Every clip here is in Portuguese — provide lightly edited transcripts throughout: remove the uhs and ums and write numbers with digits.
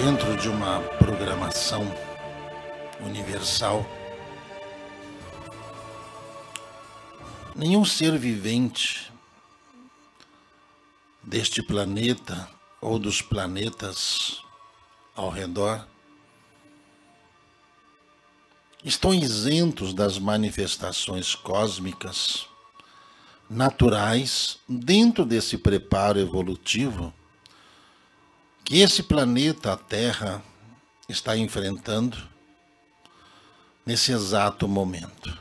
dentro de uma programação universal, nenhum ser vivente deste planeta ou dos planetas ao redor estão isentos das manifestações cósmicas naturais dentro desse preparo evolutivo que esse planeta, a Terra, está enfrentando nesse exato momento.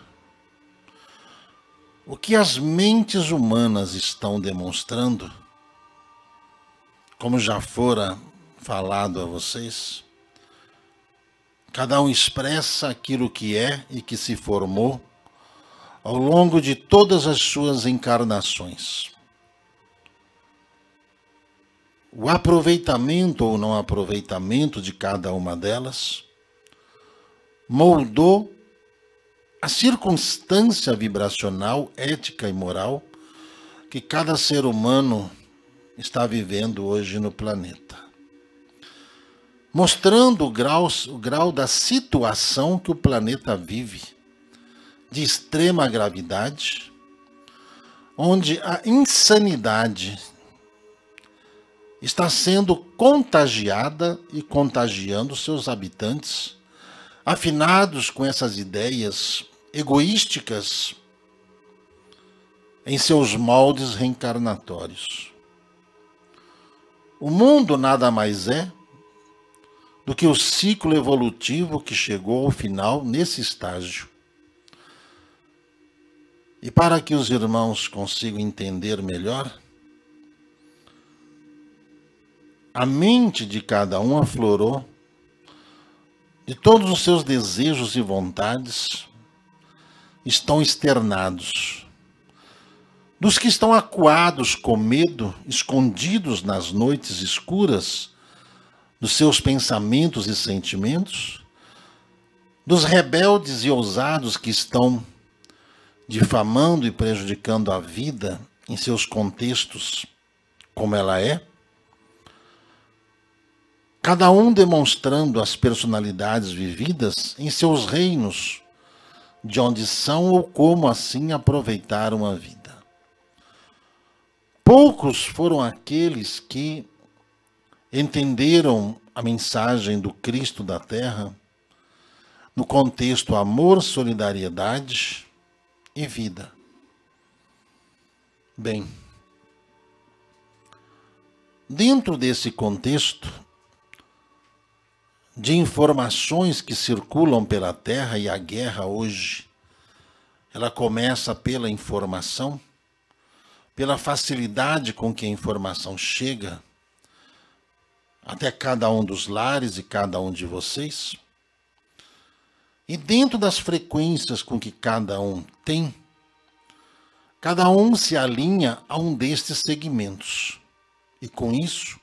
O que as mentes humanas estão demonstrando, como já fora falado a vocês, cada um expressa aquilo que é e que se formou ao longo de todas as suas encarnações. O aproveitamento ou não aproveitamento de cada uma delas moldou a circunstância vibracional, ética e moral que cada ser humano está vivendo hoje no planeta, mostrando o grau da situação que o planeta vive, de extrema gravidade, onde a insanidade está sendo contagiada e contagiando seus habitantes, afinados com essas ideias egoísticas em seus moldes reencarnatórios. O mundo nada mais é do que o ciclo evolutivo que chegou ao final nesse estágio. E para que os irmãos consigam entender melhor, a mente de cada um aflorou de todos os seus desejos e vontades, estão externados. Dos que estão acuados com medo, escondidos nas noites escuras dos seus pensamentos e sentimentos, dos rebeldes e ousados que estão difamando e prejudicando a vida em seus contextos como ela é, cada um demonstrando as personalidades vividas em seus reinos, de onde são ou como assim aproveitaram a vida. Poucos foram aqueles que entenderam a mensagem do Cristo da Terra no contexto amor, solidariedade e vida. Bem, dentro desse contexto de informações que circulam pela Terra, e a guerra hoje, ela começa pela informação, pela facilidade com que a informação chega até cada um dos lares e cada um de vocês. E dentro das frequências com que cada um tem, cada um se alinha a um destes segmentos. E com isso,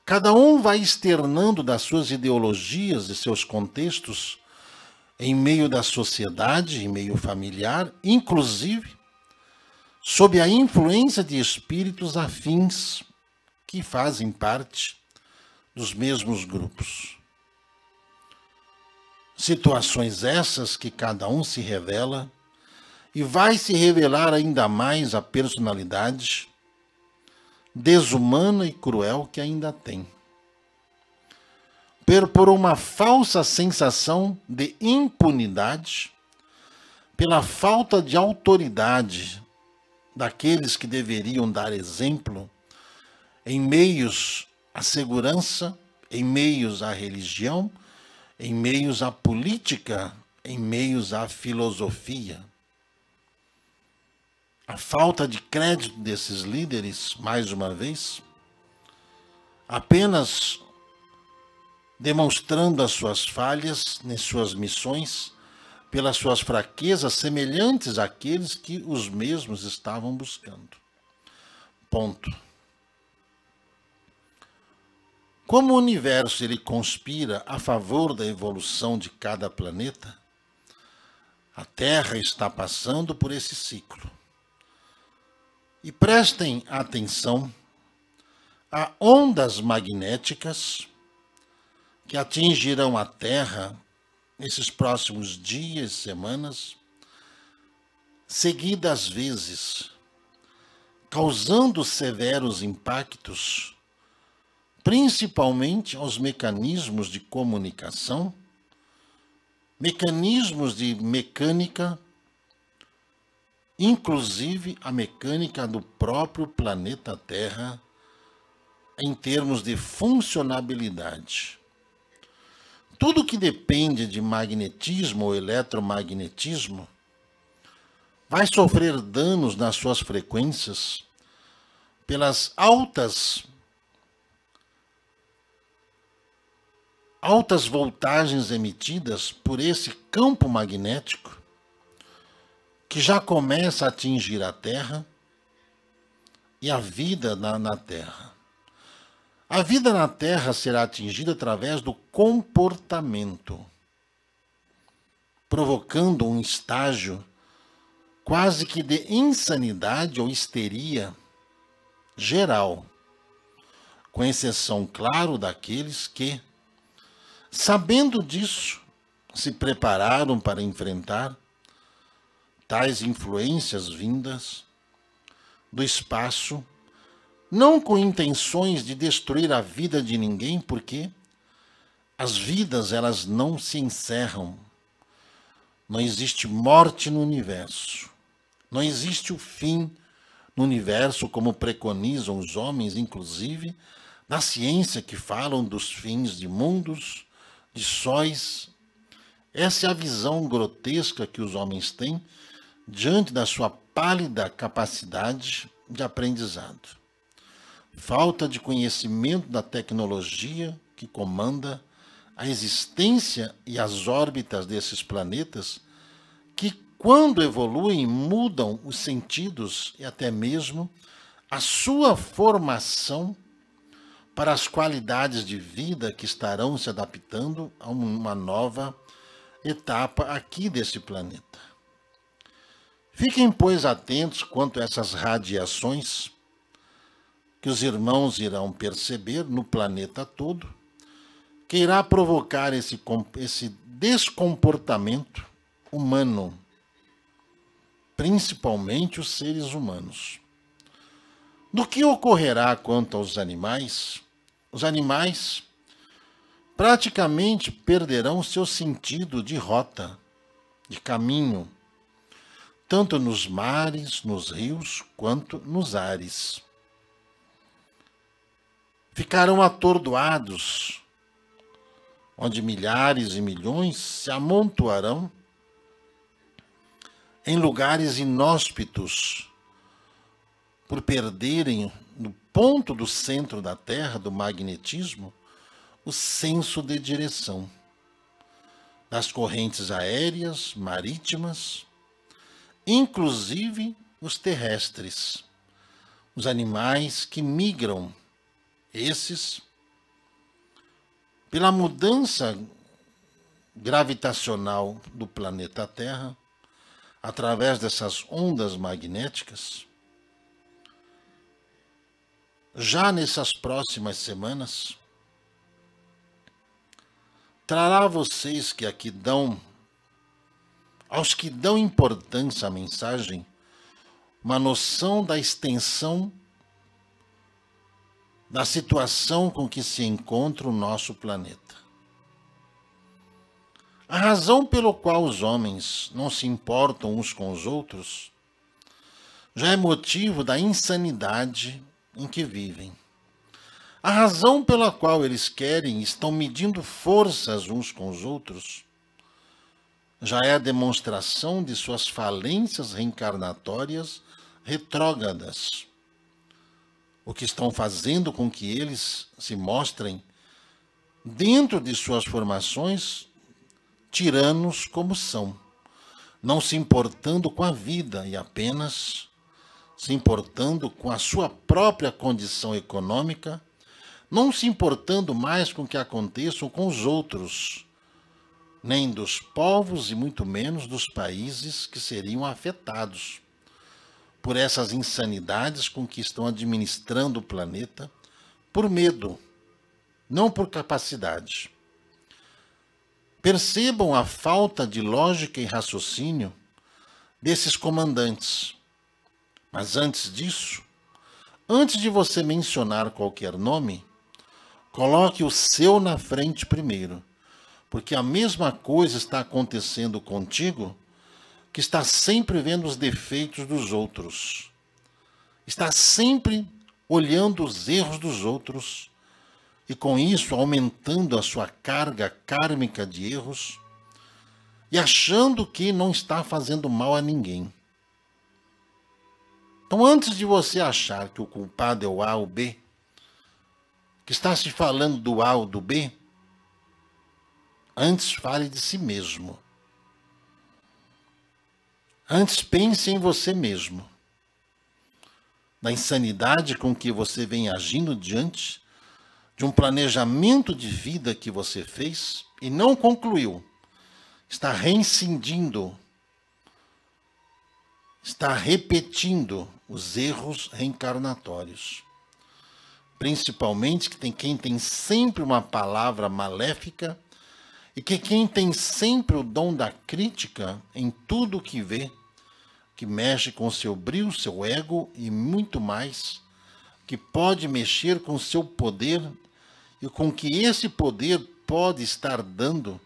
cada um vai externando das suas ideologias e seus contextos em meio da sociedade, em meio familiar, inclusive sob a influência de espíritos afins que fazem parte dos mesmos grupos. Situações essas que cada um se revela e vai se revelar ainda mais a personalidade desumana e cruel que ainda tem. Por uma falsa sensação de impunidade, pela falta de autoridade daqueles que deveriam dar exemplo em meios à segurança, em meios à religião, em meios à política, em meios à filosofia. A falta de crédito desses líderes, mais uma vez, apenas demonstrando as suas falhas nas suas missões, pelas suas fraquezas semelhantes àqueles que os mesmos estavam buscando. Ponto. Como o universo ele conspira a favor da evolução de cada planeta, a Terra está passando por esse ciclo. E prestem atenção a ondas magnéticas que atingirão a Terra nesses próximos dias, semanas, seguidas vezes, causando severos impactos, principalmente aos mecanismos de comunicação, mecanismos de mecânica, inclusive a mecânica do próprio planeta Terra, em termos de funcionabilidade. Tudo que depende de magnetismo ou eletromagnetismo vai sofrer danos nas suas frequências pelas altas voltagens emitidas por esse campo magnético que já começa a atingir a Terra e a vida na Terra. A vida na Terra será atingida através do comportamento, provocando um estágio quase que de insanidade ou histeria geral, com exceção, claro, daqueles que, sabendo disso, se prepararam para enfrentar tais influências vindas do espaço, não com intenções de destruir a vida de ninguém, porque as vidas elas não se encerram. Não existe morte no universo. Não existe o fim no universo, como preconizam os homens, inclusive, na ciência, que falam dos fins de mundos, de sóis. Essa é a visão grotesca que os homens têm diante da sua pálida capacidade de aprendizado. Falta de conhecimento da tecnologia que comanda a existência e as órbitas desses planetas, que, quando evoluem, mudam os sentidos e até mesmo a sua formação para as qualidades de vida que estarão se adaptando a uma nova etapa aqui desse planeta. Fiquem, pois, atentos quanto a essas radiações que os irmãos irão perceber no planeta todo, que irá provocar esse descomportamento humano, principalmente os seres humanos. Do que ocorrerá quanto aos animais? Os animais praticamente perderão seu sentido de rota, de caminho, tanto nos mares, nos rios, quanto nos ares. Ficarão atordoados, onde milhares e milhões se amontoarão em lugares inóspitos, por perderem, no ponto do centro da Terra, do magnetismo, o senso de direção das correntes aéreas, marítimas, inclusive os terrestres, os animais que migram, esses, pela mudança gravitacional do planeta Terra, através dessas ondas magnéticas, já nessas próximas semanas, trará a vocês que aqui dão, aos que dão importância à mensagem, uma noção da extensão da situação com que se encontra o nosso planeta. A razão pelo qual os homens não se importam uns com os outros já é motivo da insanidade em que vivem. A razão pela qual eles querem e estão medindo forças uns com os outros já é a demonstração de suas falências reencarnatórias retrógradas, o que estão fazendo com que eles se mostrem, dentro de suas formações, tiranos como são, não se importando com a vida e apenas se importando com a sua própria condição econômica, não se importando mais com o que aconteça com os outros, nem dos povos e muito menos dos países que seriam afetados por essas insanidades com que estão administrando o planeta, por medo, não por capacidade. Percebam a falta de lógica e raciocínio desses comandantes. Mas antes disso, antes de você mencionar qualquer nome, coloque o seu na frente primeiro, porque a mesma coisa está acontecendo contigo, que está sempre vendo os defeitos dos outros, está sempre olhando os erros dos outros, e com isso aumentando a sua carga kármica de erros, e achando que não está fazendo mal a ninguém. Então, antes de você achar que o culpado é o A ou o B, que está se falando do A ou do B, antes fale de si mesmo. Antes pense em você mesmo, na insanidade com que você vem agindo diante de um planejamento de vida que você fez e não concluiu. Está reincidindo, está repetindo os erros reencarnatórios. Principalmente quem tem sempre uma palavra maléfica e quem tem sempre o dom da crítica em tudo o que vê, que mexe com seu brio, seu ego e muito mais, que pode mexer com seu poder e com que esse poder pode estar dando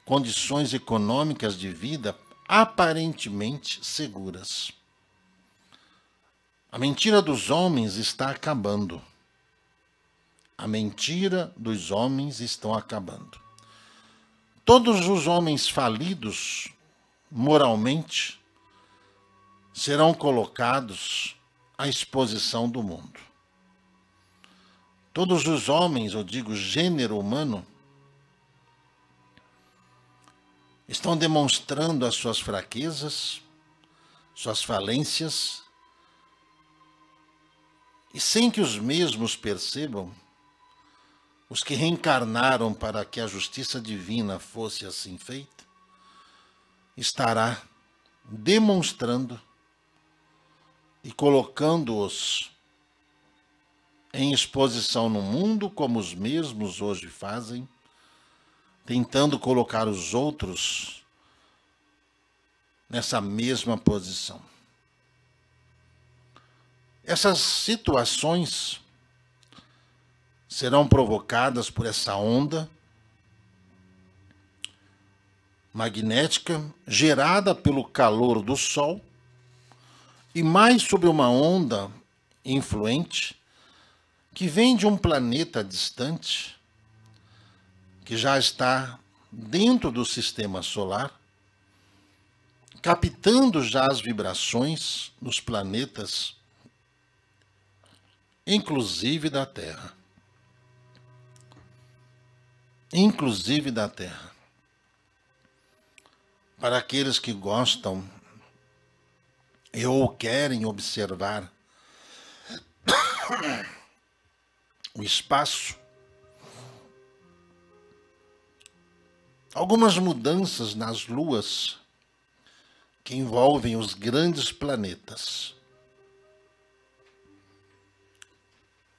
condições econômicas de vida aparentemente seguras. A mentira dos homens está acabando. A mentira dos homens está acabando. Todos os homens falidos moralmente serão colocados à exposição do mundo. Todos os homens, eu digo gênero humano, estão demonstrando as suas fraquezas, suas falências, e sem que os mesmos percebam, os que reencarnaram para que a justiça divina fosse assim feita, estará demonstrando e colocando-os em exposição no mundo, como os mesmos hoje fazem, tentando colocar os outros nessa mesma posição. Essas situações serão provocadas por essa onda magnética gerada pelo calor do Sol e mais sobre uma onda influente que vem de um planeta distante, que já está dentro do sistema solar, captando já as vibrações nos planetas, inclusive da Terra. Inclusive da Terra. Para aqueles que gostam ou querem observar o espaço, algumas mudanças nas luas que envolvem os grandes planetas,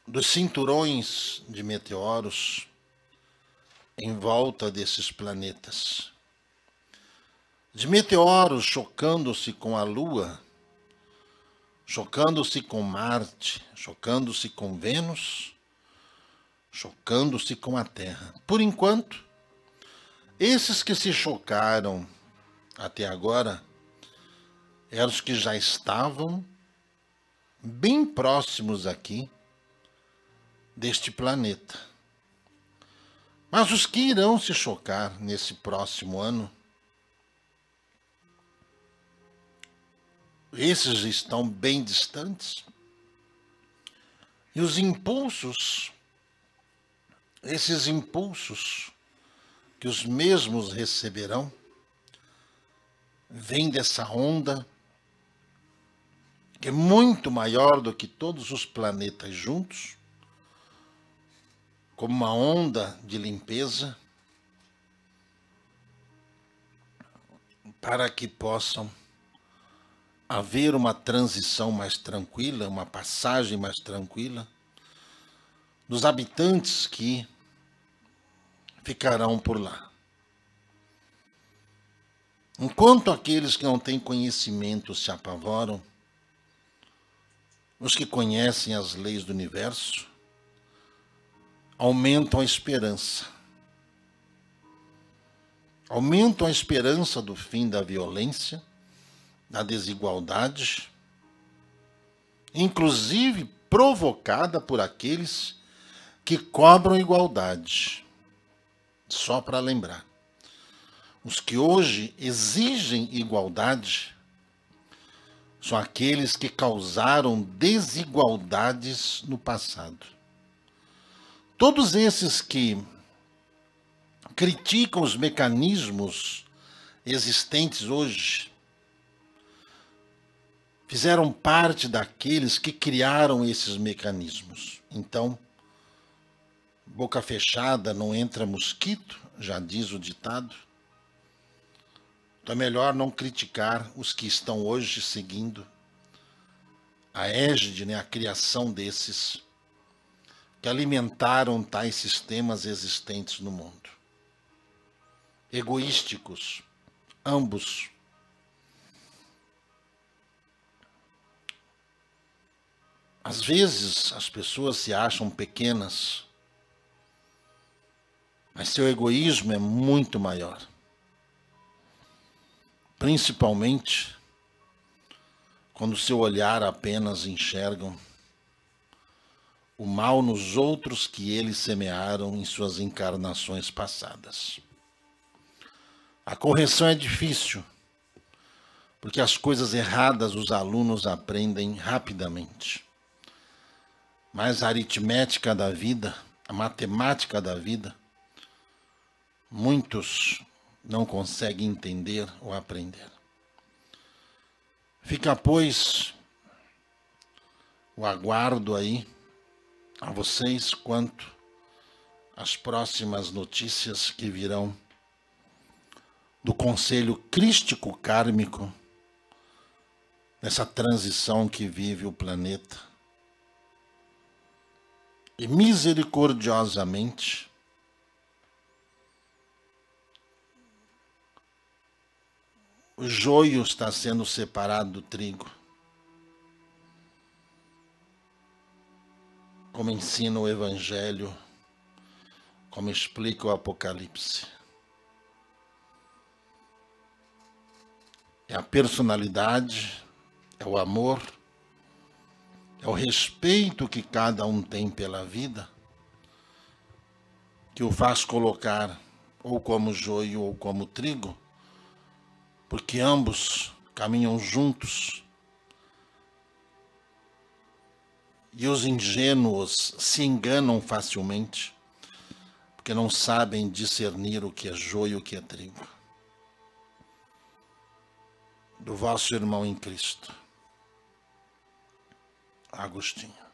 dos cinturões de meteoros em volta desses planetas, de meteoros chocando-se com a Lua, chocando-se com Marte, chocando-se com Vênus, chocando-se com a Terra. Por enquanto, esses que se chocaram até agora eram os que já estavam bem próximos aqui deste planeta. Mas os que irão se chocar nesse próximo ano, esses estão bem distantes. E os impulsos, esses impulsos que os mesmos receberão, vêm dessa onda que é muito maior do que todos os planetas juntos, como uma onda de limpeza, para que possam haver uma transição mais tranquila, uma passagem mais tranquila dos habitantes que ficarão por lá. Enquanto aqueles que não têm conhecimento se apavoram, os que conhecem as leis do universo aumentam a esperança. Aumentam a esperança do fim da violência, da desigualdade, inclusive provocada por aqueles que cobram igualdade. Só para lembrar, os que hoje exigem igualdade são aqueles que causaram desigualdades no passado. Todos esses que criticam os mecanismos existentes hoje fizeram parte daqueles que criaram esses mecanismos. Então, boca fechada não entra mosquito, já diz o ditado. Então é melhor não criticar os que estão hoje seguindo a égide, a criação desses que alimentaram tais sistemas existentes no mundo. Egoísticos, ambos. Às vezes as pessoas se acham pequenas, mas seu egoísmo é muito maior. Principalmente quando seu olhar apenas enxergam o mal nos outros que eles semearam em suas encarnações passadas. A correção é difícil, porque as coisas erradas os alunos aprendem rapidamente. Mas a aritmética da vida, a matemática da vida, muitos não conseguem entender ou aprender. Fica, pois, o aguardo aí a vocês quanto às próximas notícias que virão do Conselho Crístico Kármico nessa transição que vive o planeta. E misericordiosamente o joio está sendo separado do trigo, como ensina o Evangelho, como explica o Apocalipse. É a personalidade, é o amor, é o respeito que cada um tem pela vida, que o faz colocar ou como joio ou como trigo, porque ambos caminham juntos. E os ingênuos se enganam facilmente, porque não sabem discernir o que é joio e o que é trigo. Do vosso irmão em Cristo, Agostinho.